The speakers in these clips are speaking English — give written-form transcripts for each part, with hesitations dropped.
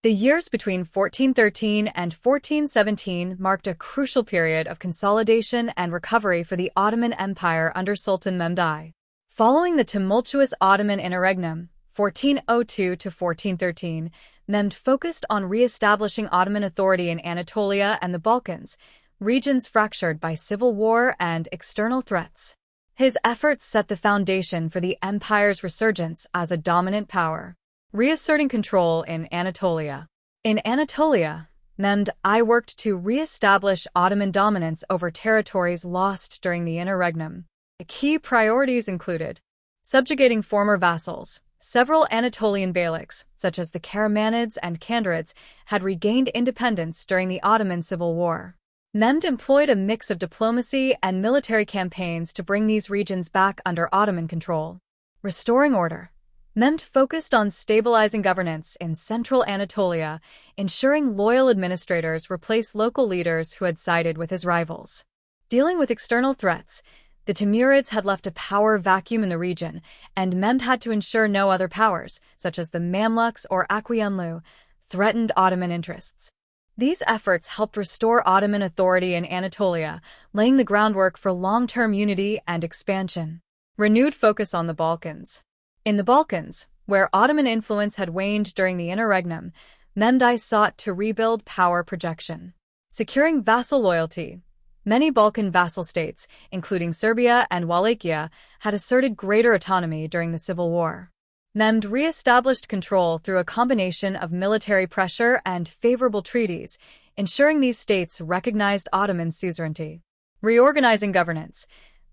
The years between 1413 and 1417 marked a crucial period of consolidation and recovery for the Ottoman Empire under Sultan Mehmed I. Following the tumultuous Ottoman interregnum, 1402 to 1413, Mehmed focused on re-establishing Ottoman authority in Anatolia and the Balkans, regions fractured by civil war and external threats. His efforts set the foundation for the empire's resurgence as a dominant power, reasserting control in Anatolia. In Anatolia, Mehmed I worked to re-establish Ottoman dominance over territories lost during the interregnum. Key priorities included subjugating former vassals. Several Anatolian beyliks, such as the Karamanids and Kandarids, had regained independence during the Ottoman Civil War. Mehmed employed a mix of diplomacy and military campaigns to bring these regions back under Ottoman control. Restoring order. Mehmed focused on stabilizing governance in central Anatolia, ensuring loyal administrators replaced local leaders who had sided with his rivals. Dealing with external threats. The Timurids had left a power vacuum in the region, and Mehmed had to ensure no other powers, such as the Mamluks or Akyemlu, threatened Ottoman interests. These efforts helped restore Ottoman authority in Anatolia, laying the groundwork for long-term unity and expansion. Renewed focus on the Balkans. In the Balkans, where Ottoman influence had waned during the interregnum, Mehmed I sought to rebuild power projection. Securing vassal loyalty. Many Balkan vassal states, including Serbia and Wallachia, had asserted greater autonomy during the Civil War. Mehmed re-established control through a combination of military pressure and favorable treaties, ensuring these states recognized Ottoman suzerainty. Reorganizing governance.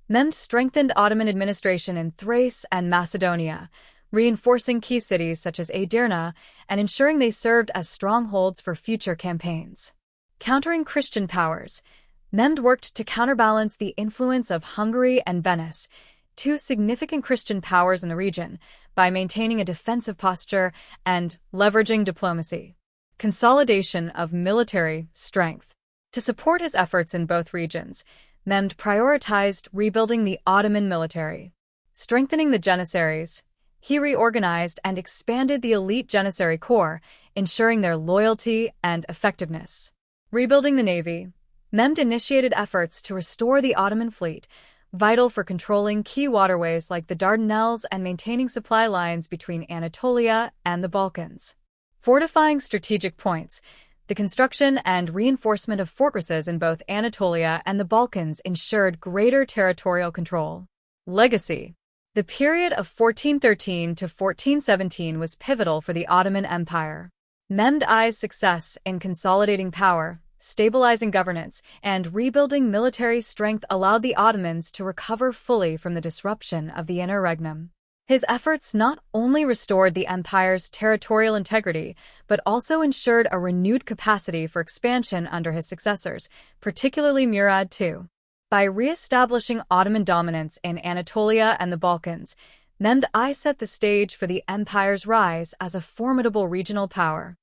Mehmed strengthened Ottoman administration in Thrace and Macedonia, reinforcing key cities such as Edirne and ensuring they served as strongholds for future campaigns. Countering Christian powers. Mehmed worked to counterbalance the influence of Hungary and Venice, two significant Christian powers in the region, by maintaining a defensive posture and leveraging diplomacy. Consolidation of military strength. To support his efforts in both regions, Mehmed prioritized rebuilding the Ottoman military. Strengthening the Janissaries, he reorganized and expanded the elite Janissary Corps, ensuring their loyalty and effectiveness. Rebuilding the navy. Mehmed initiated efforts to restore the Ottoman fleet, vital for controlling key waterways like the Dardanelles and maintaining supply lines between Anatolia and the Balkans. Fortifying strategic points. The construction and reinforcement of fortresses in both Anatolia and the Balkans ensured greater territorial control. Legacy. The period of 1413 to 1417 was pivotal for the Ottoman Empire. Mehmed I's success in consolidating power, stabilizing governance, and rebuilding military strength allowed the Ottomans to recover fully from the disruption of the interregnum. His efforts not only restored the empire's territorial integrity, but also ensured a renewed capacity for expansion under his successors, particularly Murad II. By re-establishing Ottoman dominance in Anatolia and the Balkans, Mehmed I set the stage for the empire's rise as a formidable regional power.